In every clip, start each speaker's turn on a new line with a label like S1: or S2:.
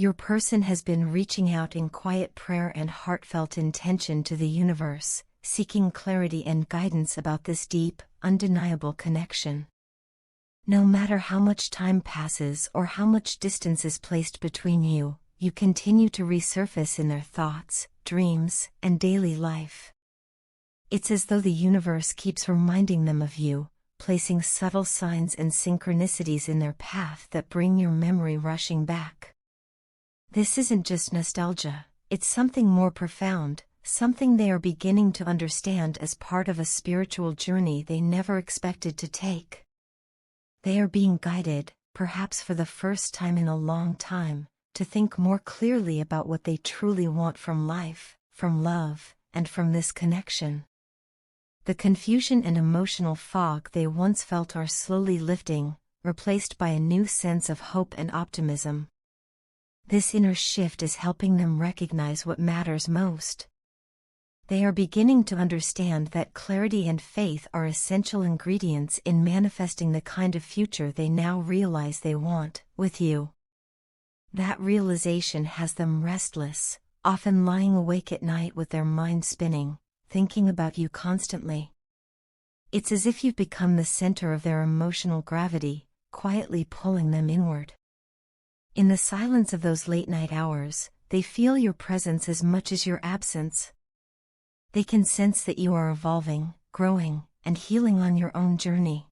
S1: Your person has been reaching out in quiet prayer and heartfelt intention to the universe, seeking clarity and guidance about this deep, undeniable connection. No matter how much time passes or how much distance is placed between you, you continue to resurface in their thoughts, dreams, and daily life. It's as though the universe keeps reminding them of you, placing subtle signs and synchronicities in their path that bring your memory rushing back. This isn't just nostalgia, it's something more profound, something they are beginning to understand as part of a spiritual journey they never expected to take. They are being guided, perhaps for the first time in a long time, to think more clearly about what they truly want from life, from love, and from this connection. The confusion and emotional fog they once felt are slowly lifting, replaced by a new sense of hope and optimism. This inner shift is helping them recognize what matters most. They are beginning to understand that clarity and faith are essential ingredients in manifesting the kind of future they now realize they want, with you. That realization has them restless, often lying awake at night with their mind spinning, thinking about you constantly. It's as if you've become the center of their emotional gravity, quietly pulling them inward. In the silence of those late-night hours, they feel your presence as much as your absence. They can sense that you are evolving, growing, and healing on your own journey.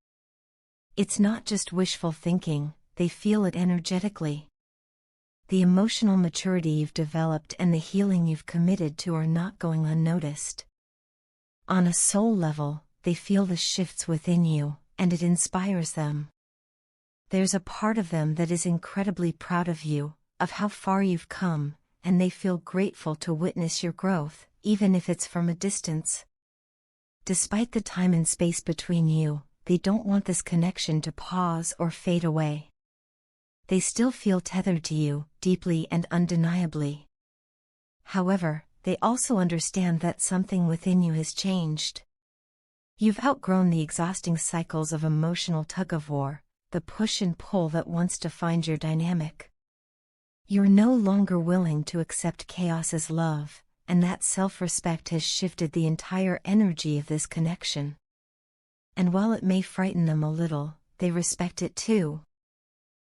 S1: It's not just wishful thinking, they feel it energetically. The emotional maturity you've developed and the healing you've committed to are not going unnoticed. On a soul level, they feel the shifts within you, and it inspires them. There's a part of them that is incredibly proud of you, of how far you've come, and they feel grateful to witness your growth, even if it's from a distance. Despite the time and space between you, they don't want this connection to pause or fade away. They still feel tethered to you, deeply and undeniably. However, they also understand that something within you has changed. You've outgrown the exhausting cycles of emotional tug-of-war, the push and pull that once defined your dynamic. You're no longer willing to accept chaos as love, and that self-respect has shifted the entire energy of this connection. And while it may frighten them a little, they respect it too.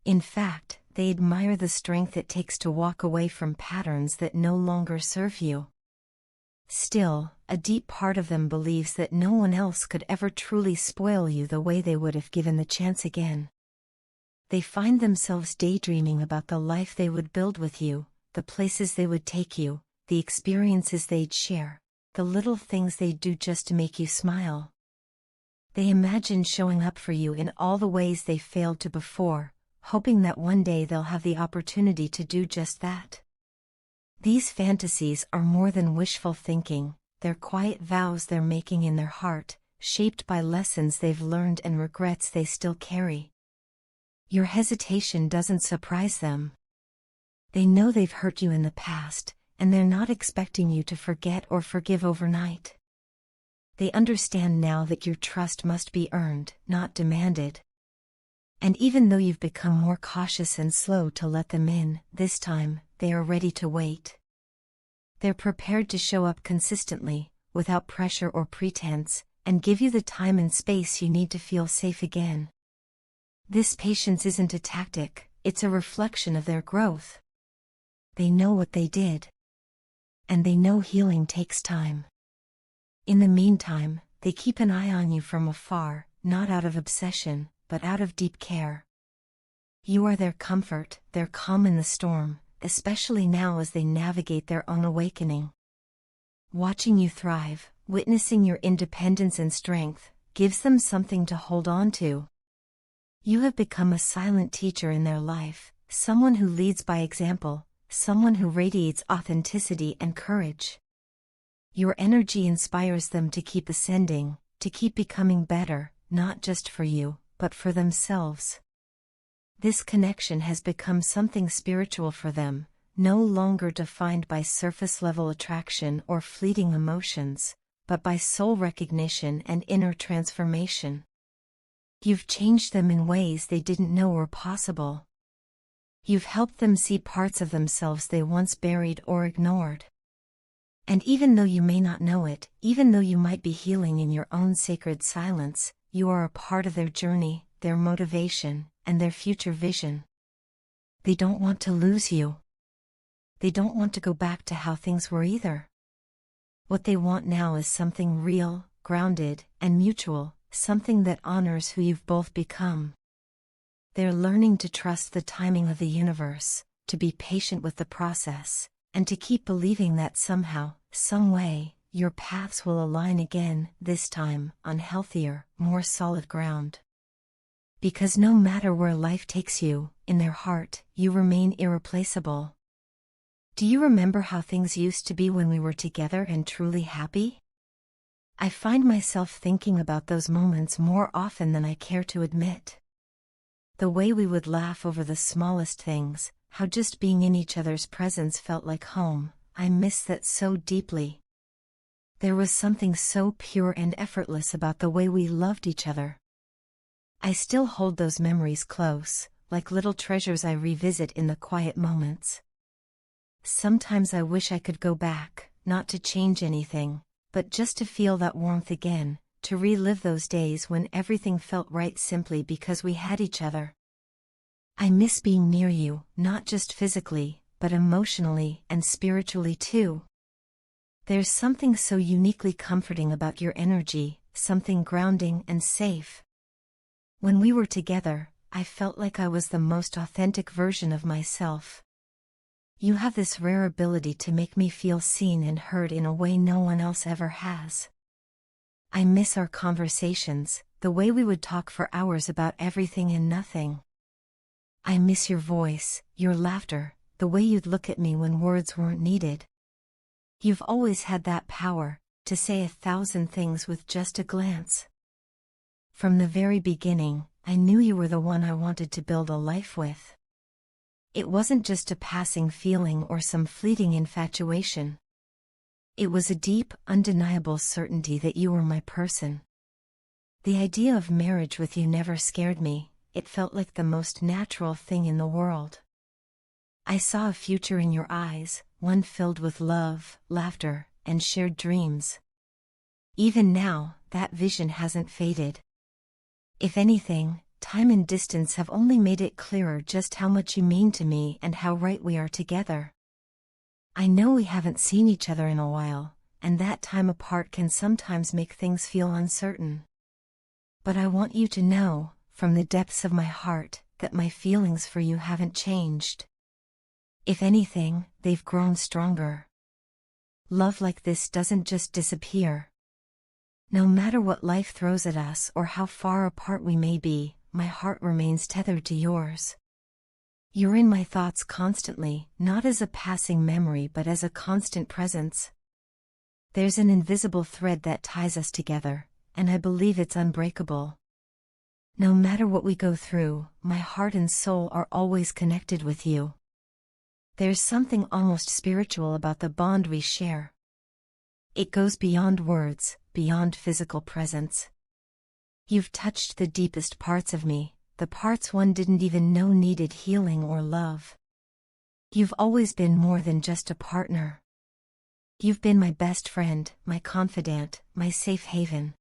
S1: In fact, they admire the strength it takes to walk away from patterns that no longer serve you. Still, a deep part of them believes that no one else could ever truly spoil you the way they would if given the chance again. They find themselves daydreaming about the life they would build with you, the places they would take you, the experiences they'd share, the little things they'd do just to make you smile. They imagine showing up for you in all the ways they failed to before, hoping that one day they'll have the opportunity to do just that. These fantasies are more than wishful thinking, they're quiet vows they're making in their heart, shaped by lessons they've learned and regrets they still carry. Your hesitation doesn't surprise them. They know they've hurt you in the past, and they're not expecting you to forget or forgive overnight. They understand now that your trust must be earned, not demanded. And even though you've become more cautious and slow to let them in, this time, they are ready to wait. They're prepared to show up consistently, without pressure or pretense, and give you the time and space you need to feel safe again. This patience isn't a tactic, it's a reflection of their growth. They know what they did. And they know healing takes time. In the meantime, they keep an eye on you from afar, not out of obsession, but out of deep care. You are their comfort, their calm in the storm, especially now as they navigate their own awakening. Watching you thrive, witnessing your independence and strength, gives them something to hold on to. You have become a silent teacher in their life, someone who leads by example, someone who radiates authenticity and courage. Your energy inspires them to keep ascending, to keep becoming better, not just for you, but for themselves. This connection has become something spiritual for them, no longer defined by surface-level attraction or fleeting emotions, but by soul recognition and inner transformation. You've changed them in ways they didn't know were possible. You've helped them see parts of themselves they once buried or ignored. And even though you may not know it, even though you might be healing in your own sacred silence, you are a part of their journey, their motivation, and their future vision. They don't want to lose you. They don't want to go back to how things were either. What they want now is something real, grounded, and mutual, something that honors who you've both become. They're learning to trust the timing of the universe, to be patient with the process, and to keep believing that somehow, some way, your paths will align again, this time, on healthier, more solid ground. Because no matter where life takes you, in their heart, you remain irreplaceable. Do you remember how things used to be when we were together and truly happy? I find myself thinking about those moments more often than I care to admit. The way we would laugh over the smallest things, how just being in each other's presence felt like home, I miss that so deeply. There was something so pure and effortless about the way we loved each other. I still hold those memories close, like little treasures I revisit in the quiet moments. Sometimes I wish I could go back, not to change anything, but just to feel that warmth again, to relive those days when everything felt right simply because we had each other. I miss being near you, not just physically, but emotionally and spiritually too. There's something so uniquely comforting about your energy, something grounding and safe. When we were together, I felt like I was the most authentic version of myself. You have this rare ability to make me feel seen and heard in a way no one else ever has. I miss our conversations, the way we would talk for hours about everything and nothing. I miss your voice, your laughter, the way you'd look at me when words weren't needed. You've always had that power, to say 1,000 things with just a glance. From the very beginning, I knew you were the one I wanted to build a life with. It wasn't just a passing feeling or some fleeting infatuation. It was a deep, undeniable certainty that you were my person. The idea of marriage with you never scared me, it felt like the most natural thing in the world. I saw a future in your eyes, one filled with love, laughter, and shared dreams. Even now, that vision hasn't faded. If anything, time and distance have only made it clearer just how much you mean to me and how right we are together. I know we haven't seen each other in a while, and that time apart can sometimes make things feel uncertain. But I want you to know, from the depths of my heart, that my feelings for you haven't changed. If anything, they've grown stronger. Love like this doesn't just disappear. No matter what life throws at us or how far apart we may be, my heart remains tethered to yours. You're in my thoughts constantly, not as a passing memory but as a constant presence. There's an invisible thread that ties us together, and I believe it's unbreakable. No matter what we go through, my heart and soul are always connected with you. There's something almost spiritual about the bond we share. It goes beyond words, beyond physical presence. You've touched the deepest parts of me, the parts one didn't even know needed healing or love. You've always been more than just a partner. You've been my best friend, my confidant, my safe haven.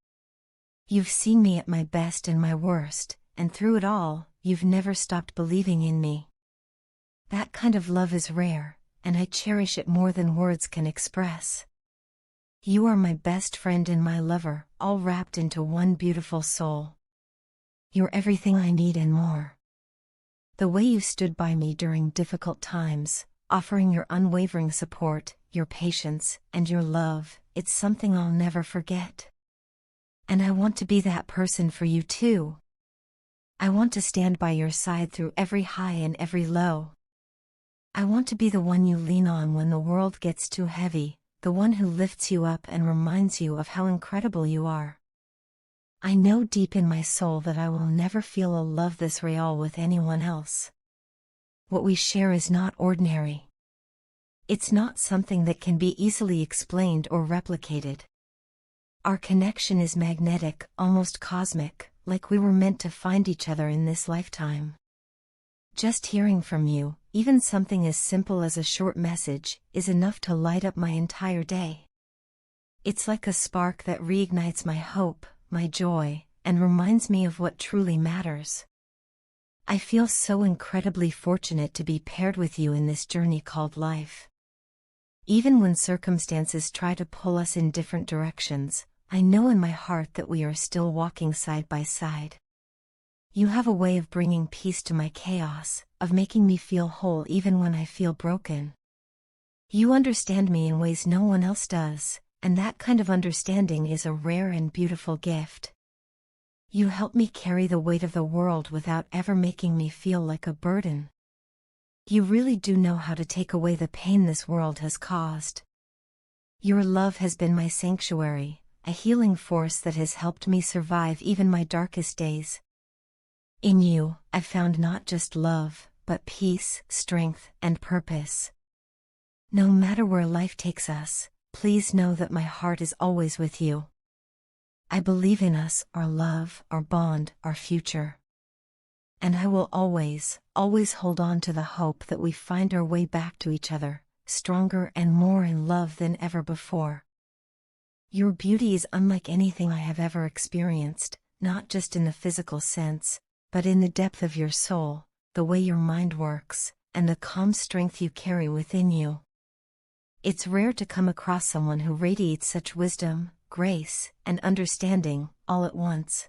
S1: You've seen me at my best and my worst, and through it all, you've never stopped believing in me. That kind of love is rare, and I cherish it more than words can express. You are my best friend and my lover, all wrapped into one beautiful soul. You're everything I need and more. The way you stood by me during difficult times, offering your unwavering support, your patience, and your love, it's something I'll never forget. And I want to be that person for you too. I want to stand by your side through every high and every low. I want to be the one you lean on when the world gets too heavy, the one who lifts you up and reminds you of how incredible you are. I know deep in my soul that I will never feel a love this real with anyone else. What we share is not ordinary. It's not something that can be easily explained or replicated. Our connection is magnetic, almost cosmic, like we were meant to find each other in this lifetime. Just hearing from you, even something as simple as a short message, is enough to light up my entire day. It's like a spark that reignites my hope, my joy, and reminds me of what truly matters. I feel so incredibly fortunate to be paired with you in this journey called life. Even when circumstances try to pull us in different directions, I know in my heart that we are still walking side by side. You have a way of bringing peace to my chaos, of making me feel whole even when I feel broken. You understand me in ways no one else does, and that kind of understanding is a rare and beautiful gift. You help me carry the weight of the world without ever making me feel like a burden. You really do know how to take away the pain this world has caused. Your love has been my sanctuary, a healing force that has helped me survive even my darkest days. In you, I've found not just love, but peace, strength, and purpose. No matter where life takes us, please know that my heart is always with you. I believe in us, our love, our bond, our future. And I will always, always hold on to the hope that we find our way back to each other, stronger and more in love than ever before. Your beauty is unlike anything I have ever experienced, not just in the physical sense, but in the depth of your soul, the way your mind works, and the calm strength you carry within you. It's rare to come across someone who radiates such wisdom, grace, and understanding, all at once.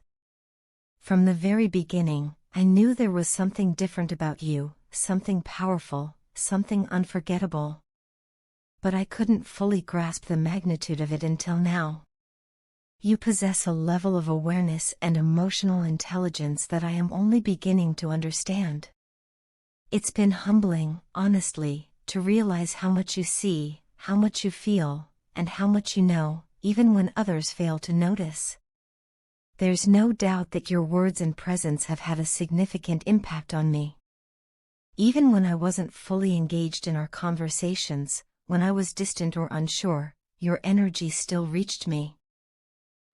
S1: From the very beginning, I knew there was something different about you, something powerful, something unforgettable. But I couldn't fully grasp the magnitude of it until now. You possess a level of awareness and emotional intelligence that I am only beginning to understand. It's been humbling, honestly, to realize how much you see, how much you feel, and how much you know, even when others fail to notice. There's no doubt that your words and presence have had a significant impact on me. Even when I wasn't fully engaged in our conversations, when I was distant or unsure, your energy still reached me.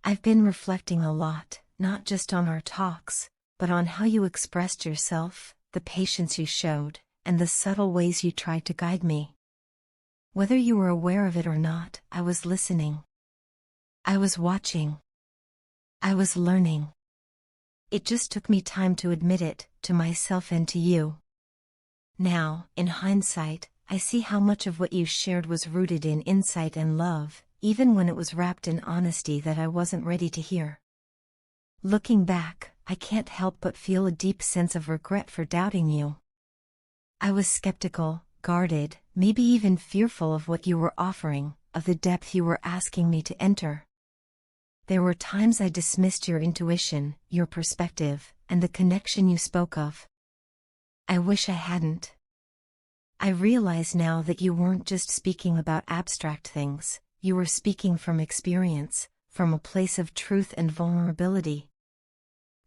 S1: I've been reflecting a lot, not just on our talks, but on how you expressed yourself, the patience you showed, and the subtle ways you tried to guide me. Whether you were aware of it or not, I was listening. I was watching. I was learning. It just took me time to admit it, to myself and to you. Now, in hindsight, I see how much of what you shared was rooted in insight and love, even when it was wrapped in honesty that I wasn't ready to hear. Looking back, I can't help but feel a deep sense of regret for doubting you. I was skeptical, guarded, maybe even fearful of what you were offering, of the depth you were asking me to enter. There were times I dismissed your intuition, your perspective, and the connection you spoke of. I wish I hadn't. I realize now that you weren't just speaking about abstract things, you were speaking from experience, from a place of truth and vulnerability.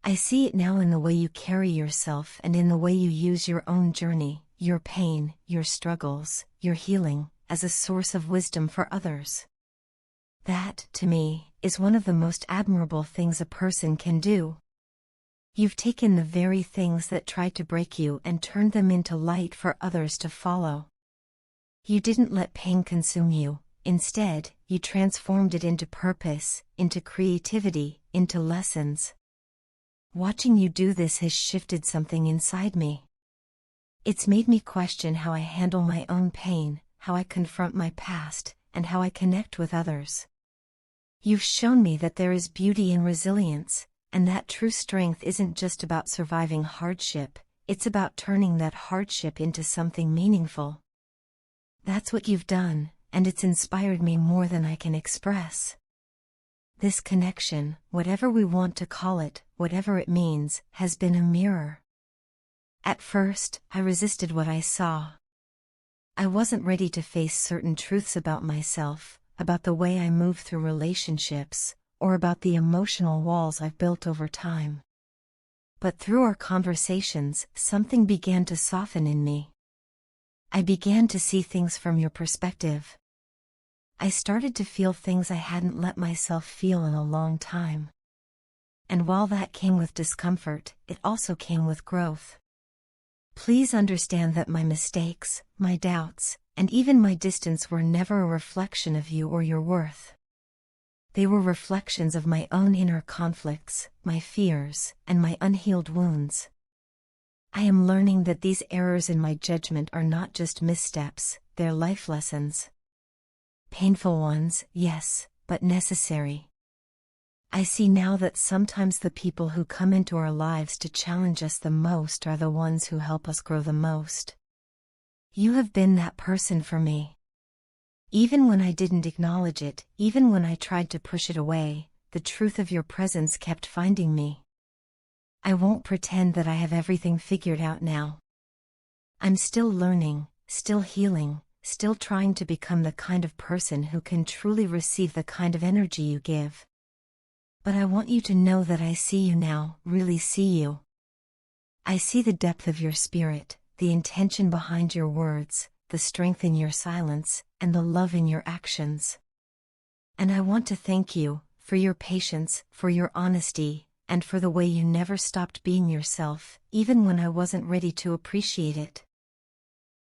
S1: I see it now in the way you carry yourself and in the way you use your own journey, your pain, your struggles, your healing, as a source of wisdom for others. That, to me, is one of the most admirable things a person can do. You've taken the very things that tried to break you and turned them into light for others to follow. You didn't let pain consume you, instead, you transformed it into purpose, into creativity, into lessons. Watching you do this has shifted something inside me. It's made me question how I handle my own pain, how I confront my past, and how I connect with others. You've shown me that there is beauty in resilience, and that true strength isn't just about surviving hardship, it's about turning that hardship into something meaningful. That's what you've done, and it's inspired me more than I can express. This connection, whatever we want to call it, whatever it means, has been a mirror. At first, I resisted what I saw. I wasn't ready to face certain truths about myself, about the way I move through relationships, or about the emotional walls I've built over time. But through our conversations, something began to soften in me. I began to see things from your perspective. I started to feel things I hadn't let myself feel in a long time. And while that came with discomfort, it also came with growth. Please understand that my mistakes, my doubts, and even my distance were never a reflection of you or your worth. They were reflections of my own inner conflicts, my fears, and my unhealed wounds. I am learning that these errors in my judgment are not just missteps, they're life lessons. Painful ones, yes, but necessary. I see now that sometimes the people who come into our lives to challenge us the most are the ones who help us grow the most. You have been that person for me. Even when I didn't acknowledge it, even when I tried to push it away, the truth of your presence kept finding me. I won't pretend that I have everything figured out now. I'm still learning, still healing, still trying to become the kind of person who can truly receive the kind of energy you give. But I want you to know that I see you now, really see you. I see the depth of your spirit, the intention behind your words, the strength in your silence, and the love in your actions. And I want to thank you, for your patience, for your honesty, and for the way you never stopped being yourself, even when I wasn't ready to appreciate it.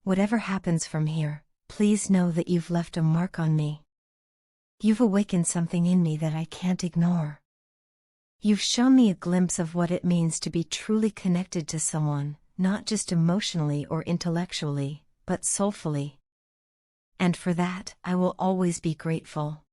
S1: Whatever happens from here, please know that you've left a mark on me. You've awakened something in me that I can't ignore. You've shown me a glimpse of what it means to be truly connected to someone, not just emotionally or intellectually, but soulfully. And for that, I will always be grateful.